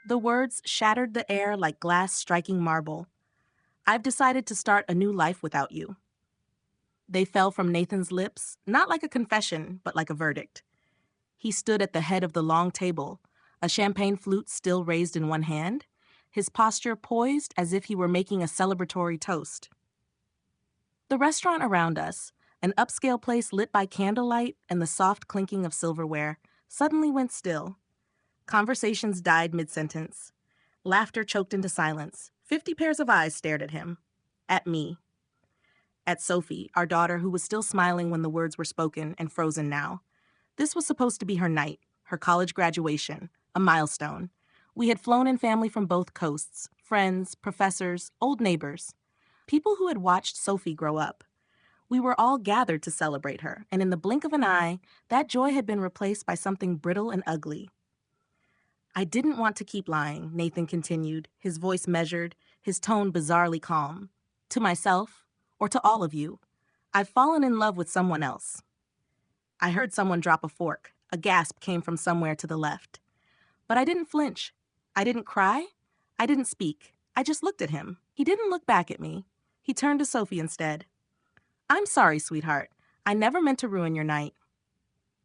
The words shattered the air like glass striking marble. I've decided to start a new life without you. They fell from Nathan's lips, not like a confession, but like a verdict. He stood at the head of the long table, a champagne flute still raised in one hand, his posture poised as if he were making a celebratory toast. The restaurant around us, an upscale place lit by candlelight and the soft clinking of silverware, suddenly went still. Conversations died mid-sentence. Laughter choked into silence. 50 pairs of eyes stared at him. At me. At Sophie, our daughter, who was still smiling when the words were spoken and frozen now. This was supposed to be her night, her college graduation, a milestone. We had flown in family from both coasts, friends, professors, old neighbors, people who had watched Sophie grow up. We were all gathered to celebrate her, and in the blink of an eye, that joy had been replaced by something brittle and ugly. I didn't want to keep lying, Nathan continued, his voice measured, his tone bizarrely calm. To myself, or to all of you, I've fallen in love with someone else. I heard someone drop a fork. A gasp came from somewhere to the left. But I didn't flinch. I didn't cry. I didn't speak. I just looked at him. He didn't look back at me. He turned to Sophie instead. I'm sorry, sweetheart. I never meant to ruin your night.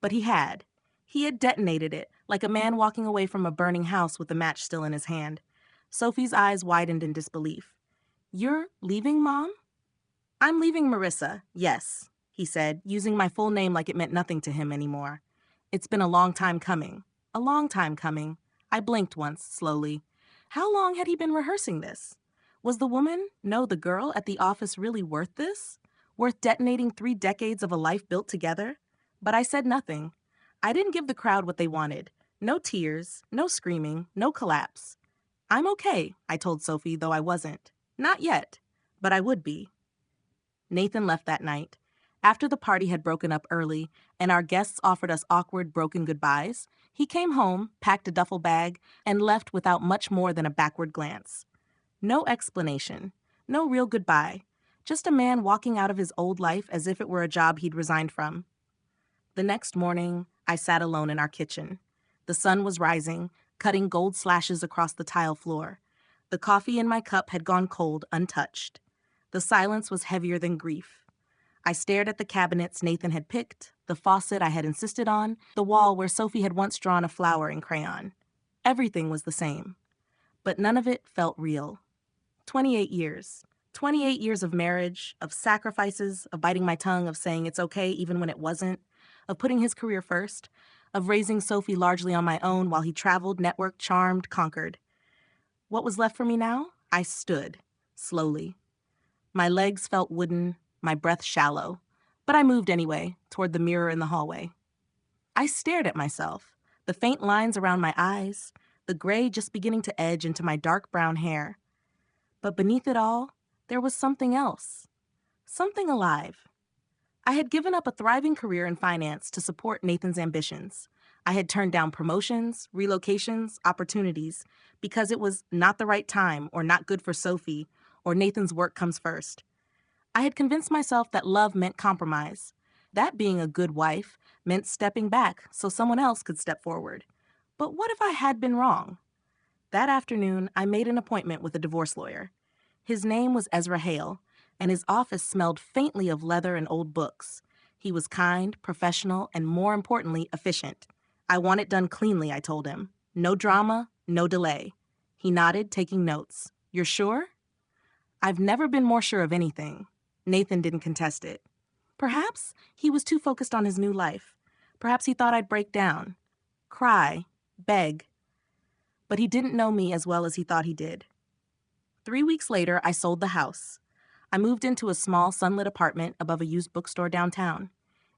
But he had. He had detonated it, like a man walking away from a burning house with the match still in his hand. Sophie's eyes widened in disbelief. You're leaving, Mom? I'm leaving Marissa, yes, he said, using my full name like it meant nothing to him anymore. It's been a long time coming. A long time coming. I blinked once, slowly. How long had he been rehearsing this? Was the woman, no, the girl, at the office really worth this? Worth detonating 3 decades of a life built together? But I said nothing. I didn't give the crowd what they wanted. No tears, no screaming, no collapse. I'm okay, I told Sophie, though I wasn't. Not yet, but I would be. Nathan left that night. After the party had broken up early and our guests offered us awkward, broken goodbyes, he came home, packed a duffel bag, and left without much more than a backward glance. No explanation. No real goodbye. Just a man walking out of his old life as if it were a job he'd resigned from. The next morning, I sat alone in our kitchen. The sun was rising, cutting gold slashes across the tile floor. The coffee in my cup had gone cold, untouched. The silence was heavier than grief. I stared at the cabinets Nathan had picked, the faucet I had insisted on, the wall where Sophie had once drawn a flower in crayon. Everything was the same. But none of it felt real. 28 years. 28 years of marriage, of sacrifices, of biting my tongue, of saying it's okay even when it wasn't, of putting his career first, of raising Sophie largely on my own while he traveled, networked, charmed, conquered. What was left for me now? I stood, slowly. My legs felt wooden, my breath shallow, but I moved anyway, toward the mirror in the hallway. I stared at myself, the faint lines around my eyes, the gray just beginning to edge into my dark brown hair. But beneath it all, there was something else, something alive. I had given up a thriving career in finance to support Nathan's ambitions. I had turned down promotions, relocations, opportunities, because it was not the right time or not good for Sophie, or Nathan's work comes first. I had convinced myself that love meant compromise, that being a good wife meant stepping back so someone else could step forward. But what if I had been wrong? That afternoon, I made an appointment with a divorce lawyer. His name was Ezra Hale, and his office smelled faintly of leather and old books. He was kind, professional, and more importantly, efficient. I want it done cleanly, I told him. No drama, no delay. He nodded, taking notes. You're sure? I've never been more sure of anything. Nathan didn't contest it. Perhaps he was too focused on his new life. Perhaps he thought I'd break down, cry, beg. But he didn't know me as well as he thought he did. 3 weeks later, I sold the house. I moved into a small, sunlit apartment above a used bookstore downtown.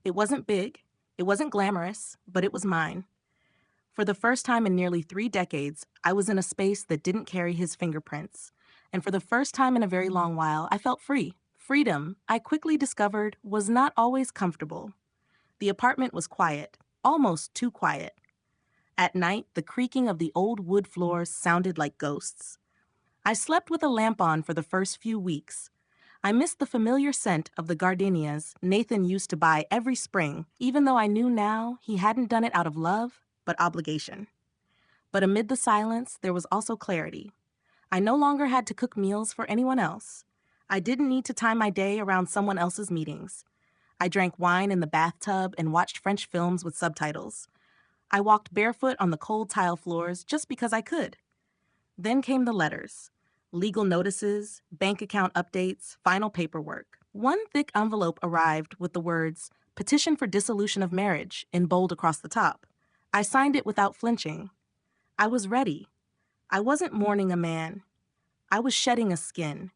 It wasn't big, it wasn't glamorous, but it was mine. For the first time in nearly 3 decades, I was in a space that didn't carry his fingerprints. And for the first time in a very long while, I felt free. Freedom, I quickly discovered, was not always comfortable. The apartment was quiet, almost too quiet. At night, the creaking of the old wood floors sounded like ghosts. I slept with a lamp on for the first few weeks. I missed the familiar scent of the gardenias Nathan used to buy every spring, even though I knew now he hadn't done it out of love, but obligation. But amid the silence, there was also clarity. I no longer had to cook meals for anyone else. I didn't need to time my day around someone else's meetings. I drank wine in the bathtub and watched French films with subtitles. I walked barefoot on the cold tile floors just because I could. Then came the letters. Legal notices, bank account updates, final paperwork. One thick envelope arrived with the words, "Petition for dissolution of marriage," in bold across the top. I signed it without flinching. I was ready. I wasn't mourning a man. I was shedding a skin.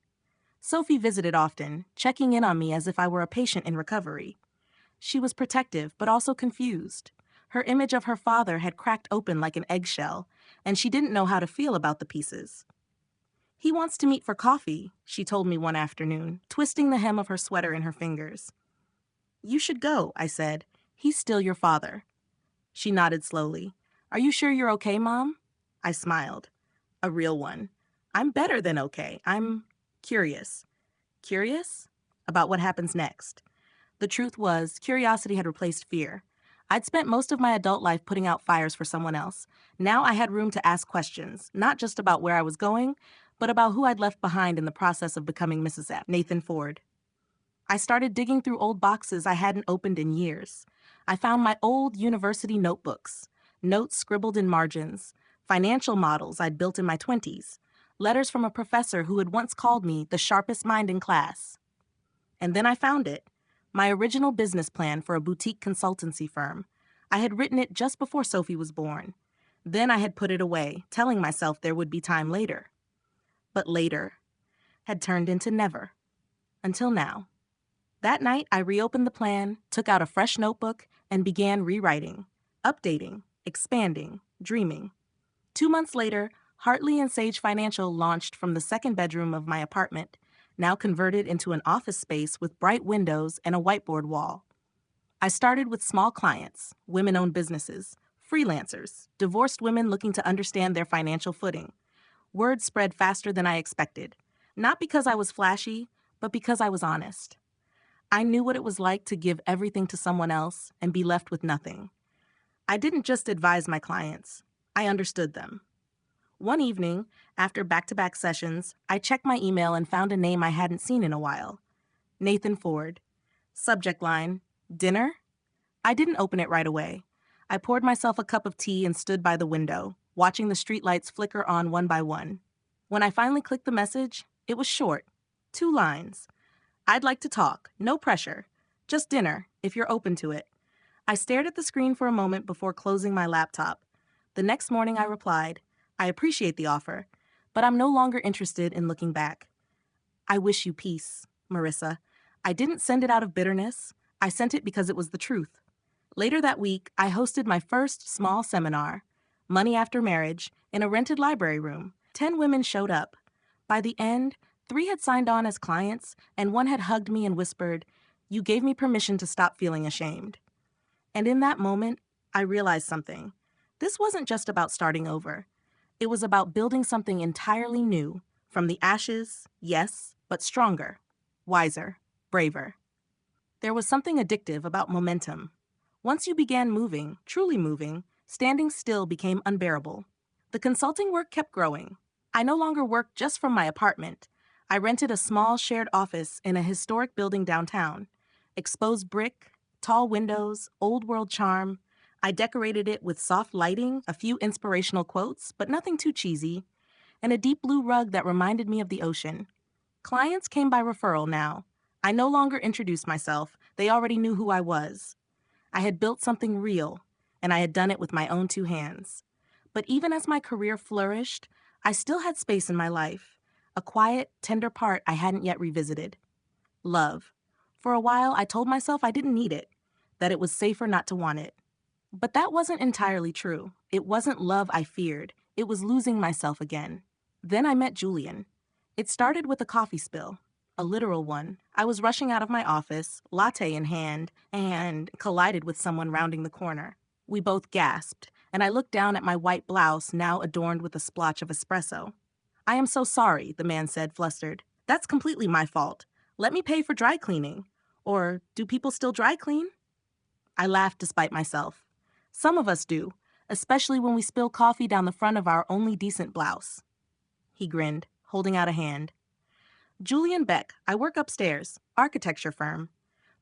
Sophie visited often, checking in on me as if I were a patient in recovery. She was protective, but also confused. Her image of her father had cracked open like an eggshell, and she didn't know how to feel about the pieces. "He wants to meet for coffee," she told me one afternoon, twisting the hem of her sweater in her fingers. "You should go," I said. "He's still your father." She nodded slowly. "Are you sure you're okay, Mom?" I smiled. A real one. I'm better than okay. I'm curious. Curious? About what happens next. The truth was, curiosity had replaced fear. I'd spent most of my adult life putting out fires for someone else. Now I had room to ask questions, not just about where I was going, but about who I'd left behind in the process of becoming Mrs. F. Nathan Ford. I started digging through old boxes I hadn't opened in years. I found my old university notebooks, notes scribbled in margins, financial models I'd built in my 20s, letters from a professor who had once called me the sharpest mind in class. And then I found it, my original business plan for a boutique consultancy firm. I had written it just before Sophie was born. Then I had put it away, telling myself there would be time later. But later had turned into never. Until now. That night, I reopened the plan, took out a fresh notebook, and began rewriting, updating, expanding, dreaming. 2 months later, Hartley and Sage Financial launched from the second bedroom of my apartment, now converted into an office space with bright windows and a whiteboard wall. I started with small clients, women-owned businesses, freelancers, divorced women looking to understand their financial footing. Word spread faster than I expected, not because I was flashy, but because I was honest. I knew what it was like to give everything to someone else and be left with nothing. I didn't just advise my clients. I understood them. One evening, after back-to-back sessions, I checked my email and found a name I hadn't seen in a while. Nathan Ford. Subject line, dinner? I didn't open it right away. I poured myself a cup of tea and stood by the window, watching the streetlights flicker on one by one. When I finally clicked the message, it was short. 2 lines. "I'd like to talk. No pressure. Just dinner, if you're open to it." I stared at the screen for a moment before closing my laptop. The next morning I replied, "I appreciate the offer, but I'm no longer interested in looking back. I wish you peace, Marissa." I didn't send it out of bitterness. I sent it because it was the truth. Later that week, I hosted my first small seminar, Money After Marriage, in a rented library room. 10 women showed up. By the end, 3 had signed on as clients, and 1 had hugged me and whispered, "You gave me permission to stop feeling ashamed." And in that moment, I realized something. This wasn't just about starting over. It was about building something entirely new, from the ashes, yes, but stronger, wiser, braver. There was something addictive about momentum. Once you began moving, truly moving, standing still became unbearable. The consulting work kept growing. I no longer worked just from my apartment. I rented a small shared office in a historic building downtown. Exposed brick, tall windows, old-world charm. I decorated it with soft lighting, a few inspirational quotes, but nothing too cheesy, and a deep blue rug that reminded me of the ocean. Clients came by referral now. I no longer introduced myself. They already knew who I was. I had built something real, and I had done it with my own 2 hands. But even as my career flourished, I still had space in my life, a quiet, tender part I hadn't yet revisited. Love. For a while, I told myself I didn't need it, that it was safer not to want it. But that wasn't entirely true. It wasn't love I feared. It was losing myself again. Then I met Julian. It started with a coffee spill. A literal one. I was rushing out of my office, latte in hand, and collided with someone rounding the corner. We both gasped, and I looked down at my white blouse now adorned with a splotch of espresso. "I am so sorry," the man said, flustered. "That's completely my fault. Let me pay for dry cleaning. Or do people still dry clean?" I laughed despite myself. "Some of us do, especially when we spill coffee down the front of our only decent blouse. He grinned, holding out a hand. Julian Beck, I work upstairs, architecture firm.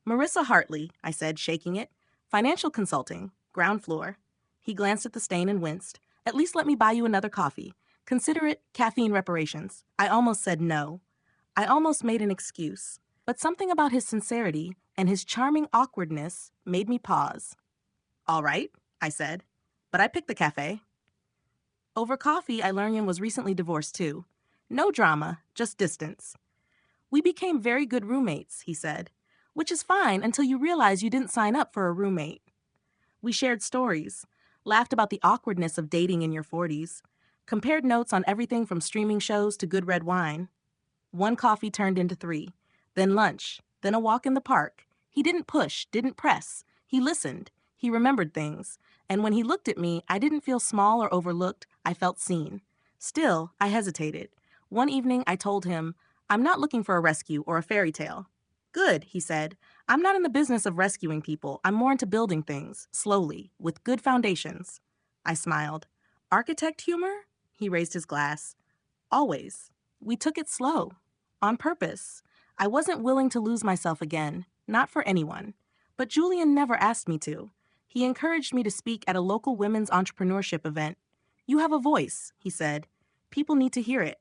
Marissa Hartley, I said, shaking it. Financial consulting, ground floor. He glanced at the stain and winced. At least let me buy you another coffee. Consider it caffeine reparations. I almost said no. I almost made an excuse. But something about his sincerity and his charming awkwardness made me pause. All right, I said. But I picked the cafe. Over coffee, I learned Ian was recently divorced too. No drama, just distance. We became very good roommates, he said, which is fine until you realize you didn't sign up for a roommate. We shared stories, laughed about the awkwardness of dating in your 40s, compared notes on everything from streaming shows to good red wine. One coffee turned into 3, then lunch, then a walk in the park. He didn't push, didn't press. He listened. He remembered things. And when he looked at me, I didn't feel small or overlooked. I felt seen. Still, I hesitated. One evening, I told him, I'm not looking for a rescue or a fairy tale. Good, he said. I'm not in the business of rescuing people. I'm more into building things, slowly, with good foundations. I smiled. Architect humor? He raised his glass. Always. We took it slow. On purpose. I wasn't willing to lose myself again. Not for anyone. But Julian never asked me to. He encouraged me to speak at a local women's entrepreneurship event. You have a voice, he said. People need to hear it.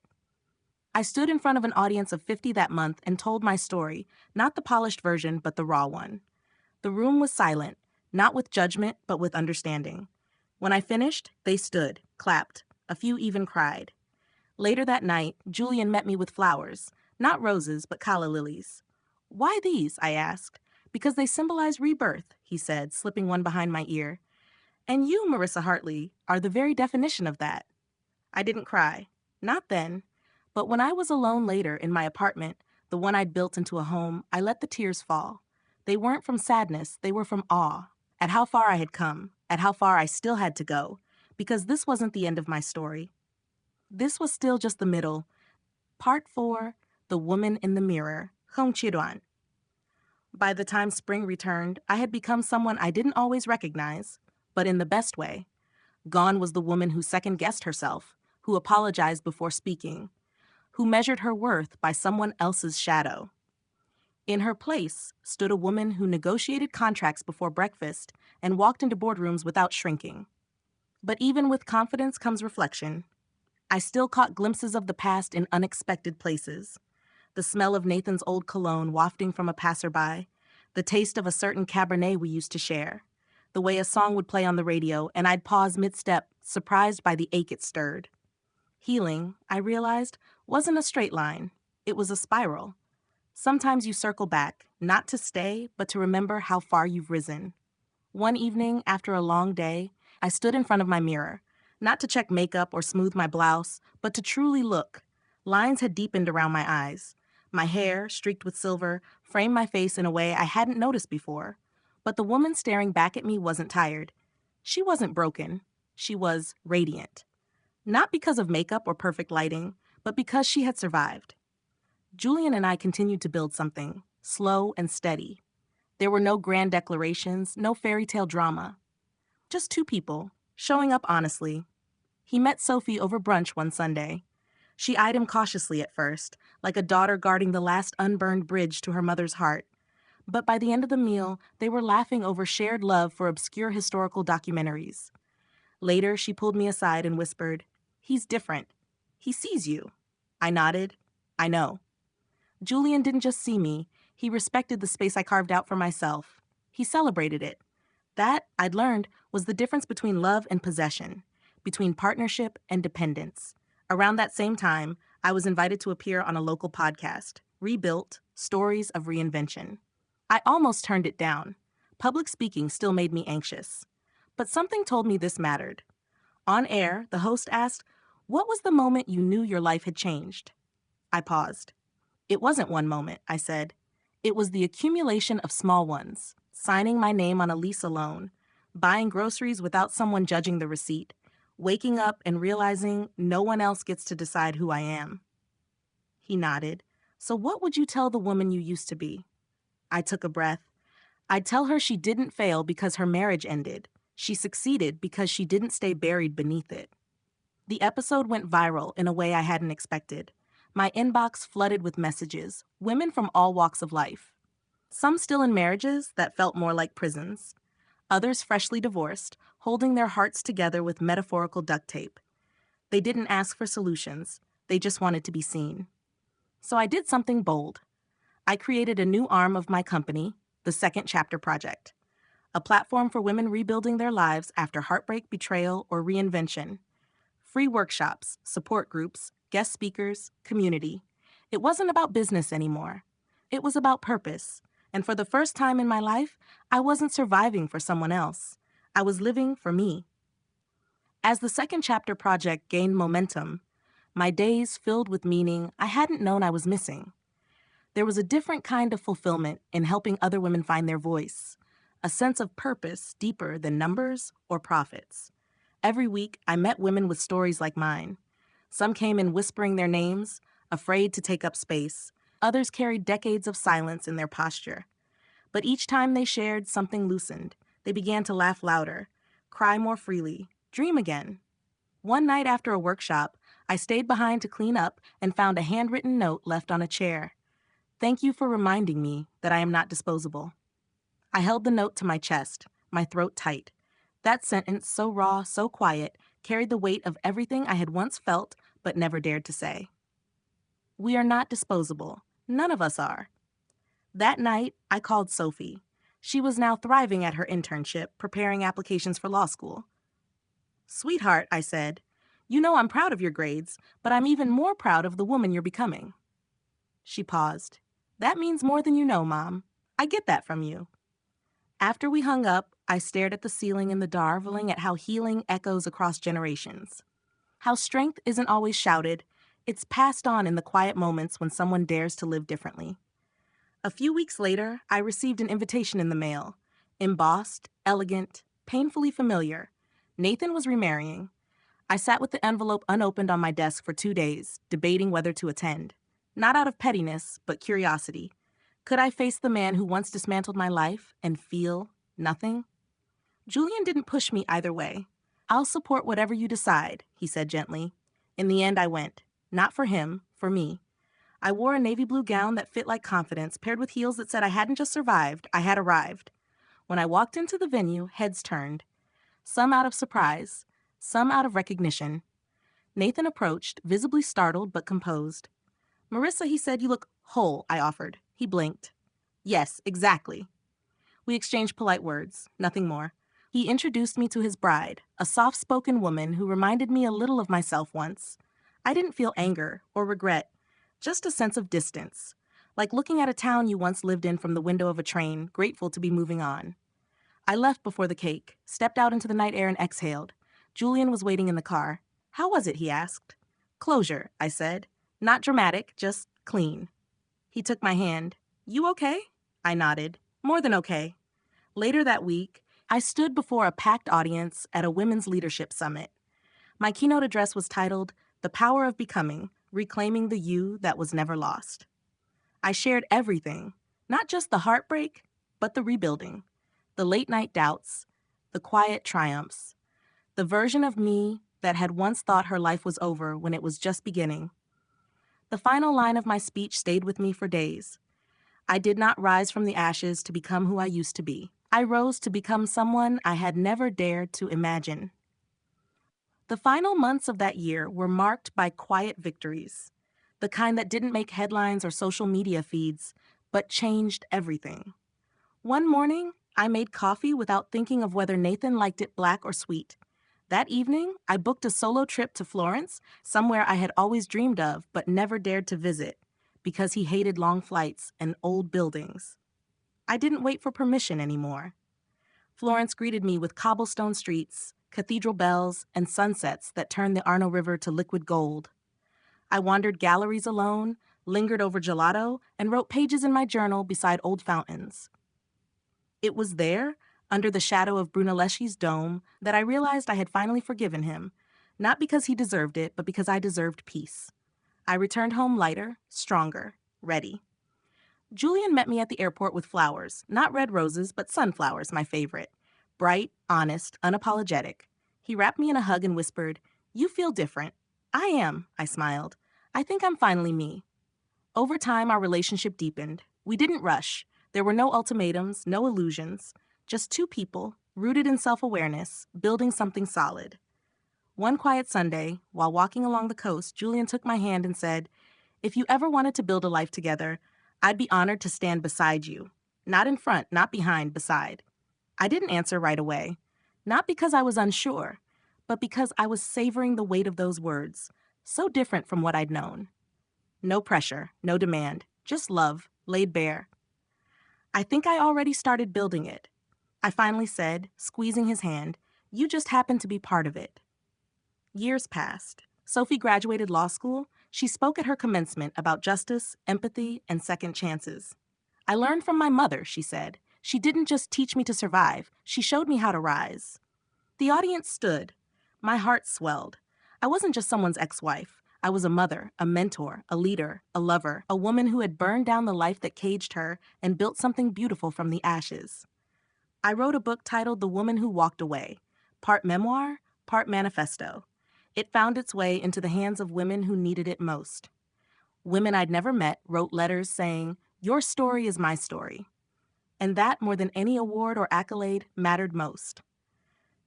I stood in front of an audience of 50 that month and told my story, not the polished version, but the raw one. The room was silent, not with judgment, but with understanding. When I finished, they stood, clapped. A few even cried. Later that night, Julian met me with flowers, not roses, but calla lilies. Why these? I asked. Because they symbolize rebirth, he said, slipping one behind my ear. And you, Marissa Hartley, are the very definition of that. I didn't cry. Not then. But when I was alone later in my apartment, the one I'd built into a home, I let the tears fall. They weren't from sadness, they were from awe, at how far I had come, at how far I still had to go, because this wasn't the end of my story. This was still just the middle. Part 4, The Woman in the Mirror, Hongqiruan. By the time spring returned, I had become someone I didn't always recognize, but in the best way. Gone was the woman who second-guessed herself, who apologized before speaking, who measured her worth by someone else's shadow. In her place stood a woman who negotiated contracts before breakfast and walked into boardrooms without shrinking. But even with confidence comes reflection. I still caught glimpses of the past in unexpected places. The smell of Nathan's old cologne wafting from a passerby, the taste of a certain Cabernet we used to share, the way a song would play on the radio and I'd pause mid-step, surprised by the ache it stirred. Healing, I realized, wasn't a straight line. It was a spiral. Sometimes you circle back, not to stay, but to remember how far you've risen. One evening, after a long day, I stood in front of my mirror, not to check makeup or smooth my blouse, but to truly look. Lines had deepened around my eyes. My hair, streaked with silver, framed my face in a way I hadn't noticed before. But the woman staring back at me wasn't tired. She wasn't broken. She was radiant. Not because of makeup or perfect lighting, but because she had survived. Julian and I continued to build something, slow and steady. There were no grand declarations, no fairy tale drama. Just 2 people, showing up honestly. He met Sophie over brunch one Sunday. She eyed him cautiously at first, like a daughter guarding the last unburned bridge to her mother's heart. But by the end of the meal, they were laughing over shared love for obscure historical documentaries. Later, she pulled me aside and whispered, "He's different. He sees you." I nodded. I know. Julian didn't just see me. He respected the space I carved out for myself. He celebrated it. That, I'd learned, was the difference between love and possession, between partnership and dependence. Around that same time, I was invited to appear on a local podcast, Rebuilt, Stories of Reinvention. I almost turned it down. Public speaking still made me anxious. But something told me this mattered. On air, the host asked, "What was the moment you knew your life had changed?" I paused. It wasn't one moment, I said. It was the accumulation of small ones, signing my name on a lease alone, buying groceries without someone judging the receipt, waking up and realizing no one else gets to decide who I am. He nodded. So what would you tell the woman you used to be? I took a breath. I'd tell her she didn't fail because her marriage ended. She succeeded because she didn't stay buried beneath it. The episode went viral in a way I hadn't expected. My inbox flooded with messages, women from all walks of life. Some still in marriages that felt more like prisons. Others freshly divorced, holding their hearts together with metaphorical duct tape. They didn't ask for solutions. They just wanted to be seen. So I did something bold. I created a new arm of my company, the Second Chapter Project, a platform for women rebuilding their lives after heartbreak, betrayal, or reinvention. Free workshops, support groups, guest speakers, community. It wasn't about business anymore. It was about purpose. And for the first time in my life, I wasn't surviving for someone else. I was living for me. As the Second Chapter Project gained momentum, my days filled with meaning I hadn't known I was missing. There was a different kind of fulfillment in helping other women find their voice, a sense of purpose deeper than numbers or profits. Every week, I met women with stories like mine. Some came in whispering their names, afraid to take up space. Others carried decades of silence in their posture. But each time they shared, something loosened. They began to laugh louder, cry more freely, dream again. One night after a workshop, I stayed behind to clean up and found a handwritten note left on a chair. Thank you for reminding me that I am not disposable. I held the note to my chest, my throat tight. That sentence, so raw, so quiet, carried the weight of everything I had once felt but never dared to say. We are not disposable. None of us are. That night, I called Sophie. She was now thriving at her internship, preparing applications for law school. Sweetheart, I said, you know I'm proud of your grades, but I'm even more proud of the woman you're becoming. She paused. That means more than you know, Mom. I get that from you. After we hung up, I stared at the ceiling in the dark, marveling at how healing echoes across generations. How strength isn't always shouted, it's passed on in the quiet moments when someone dares to live differently. A few weeks later, I received an invitation in the mail. Embossed, elegant, painfully familiar. Nathan was remarrying. I sat with the envelope unopened on my desk for 2 days, debating whether to attend. Not out of pettiness, but curiosity. Could I face the man who once dismantled my life and feel nothing? Julian didn't push me either way. I'll support whatever you decide, he said gently. In the end, I went. Not for him, for me. I wore a navy blue gown that fit like confidence, paired with heels that said I hadn't just survived, I had arrived. When I walked into the venue, heads turned. Some out of surprise, some out of recognition. Nathan approached, visibly startled but composed. Marissa, he said, you look whole, I offered. He blinked. Yes, exactly. We exchanged polite words, nothing more. He introduced me to his bride, a soft-spoken woman who reminded me a little of myself once. I didn't feel anger or regret, just a sense of distance, like looking at a town you once lived in from the window of a train, grateful to be moving on. I left before the cake, stepped out into the night air and exhaled. Julian was waiting in the car. How was it, he asked. Closure, I said. Not dramatic, just clean. He took my hand. You okay? I nodded. More than okay. Later that week, I stood before a packed audience at a women's leadership summit. My keynote address was titled, The Power of Becoming, Reclaiming the You That Was Never Lost. I shared everything, not just the heartbreak, but the rebuilding, the late-night doubts, the quiet triumphs, the version of me that had once thought her life was over when it was just beginning. The final line of my speech stayed with me for days. I did not rise from the ashes to become who I used to be. I rose to become someone I had never dared to imagine. The final months of that year were marked by quiet victories, the kind that didn't make headlines or social media feeds, but changed everything. One morning, I made coffee without thinking of whether Nathan liked it black or sweet. That evening, I booked a solo trip to Florence, somewhere I had always dreamed of but never dared to visit, because he hated long flights and old buildings. I didn't wait for permission anymore. Florence greeted me with cobblestone streets, cathedral bells, and sunsets that turned the Arno River to liquid gold. I wandered galleries alone, lingered over gelato, and wrote pages in my journal beside old fountains. It was there, under the shadow of Brunelleschi's dome, that I realized I had finally forgiven him, not because he deserved it, but because I deserved peace. I returned home lighter, stronger, ready. Julian met me at the airport with flowers, not red roses, but sunflowers, my favorite. Bright, honest, unapologetic. He wrapped me in a hug and whispered, "You feel different." "I am," I smiled. "I think I'm finally me." Over time, our relationship deepened. We didn't rush. There were no ultimatums, no illusions. Just two people, rooted in self-awareness, building something solid. One quiet Sunday, while walking along the coast, Julian took my hand and said, "If you ever wanted to build a life together, I'd be honored to stand beside you. Not in front, not behind, beside." I didn't answer right away. Not because I was unsure, but because I was savoring the weight of those words, so different from what I'd known. No pressure, no demand, just love, laid bare. "I think I already started building it," I finally said, squeezing his hand. "You just happen to be part of it." Years passed. Sophie graduated law school. She spoke at her commencement about justice, empathy, and second chances. "I learned from my mother," she said. "She didn't just teach me to survive, she showed me how to rise." The audience stood. My heart swelled. I wasn't just someone's ex-wife. I was a mother, a mentor, a leader, a lover, a woman who had burned down the life that caged her and built something beautiful from the ashes. I wrote a book titled The Woman Who Walked Away, part memoir, part manifesto. It found its way into the hands of women who needed it most. Women I'd never met wrote letters saying, "Your story is my story." And that, more than any award or accolade, mattered most.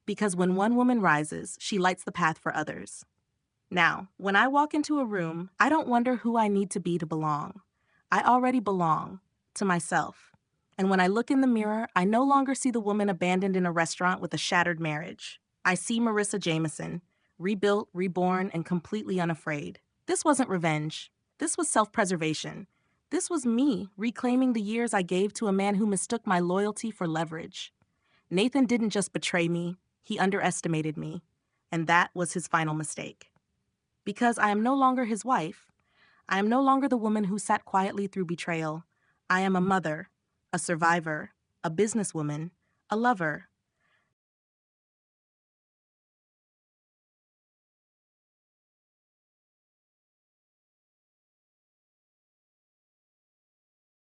Because when one woman rises, she lights the path for others. Now, when I walk into a room, I don't wonder who I need to be to belong. I already belong, to myself. And when I look in the mirror, I no longer see the woman abandoned in a restaurant with a shattered marriage. I see Marissa Jameson, rebuilt, reborn, and completely unafraid. This wasn't revenge. This was self-preservation. This was me reclaiming the years I gave to a man who mistook my loyalty for leverage. Nathan didn't just betray me, he underestimated me. And that was his final mistake. Because I am no longer his wife, I am no longer the woman who sat quietly through betrayal. I am a mother, a survivor, a businesswoman, a lover,